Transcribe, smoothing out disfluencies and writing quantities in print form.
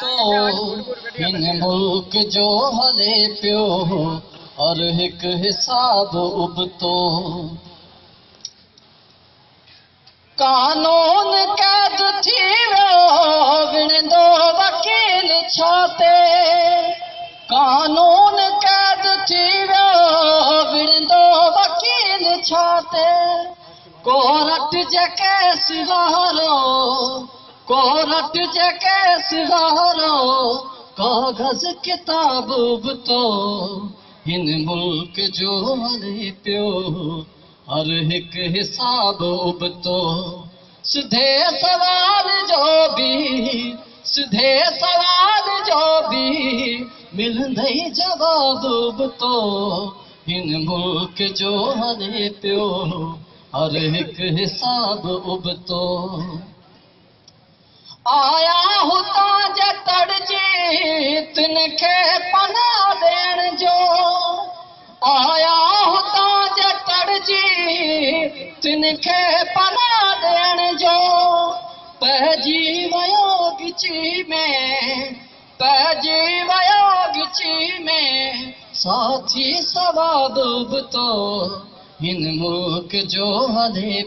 हिन मुल्क जो हले पियो और हिक हिसाब उबतो कानून कैद थी वियो विणंदो वकील छाते कानून कैद थी वियो विणंदो वकील छाते कोर्ट जे केस वारो कोर्ट जे केस वारो कागज़ किताब उबतो हिन मुल्क जो हले पियो हर हिक हिसाब उबतो सिधे सवाल जो भी मिलंदई जवाब उबतो हिन मुल्क जो हले पियो हर हिक हिसाब उबतो आया हुतां जे तड़जी तिनखे पनाह ॾियण जो आया हुतां जे तड़जी तिनखे पनाह ॾियण जो पइजी वियो गिची में साथी सवाब उबतो हिन मुल्क जो हले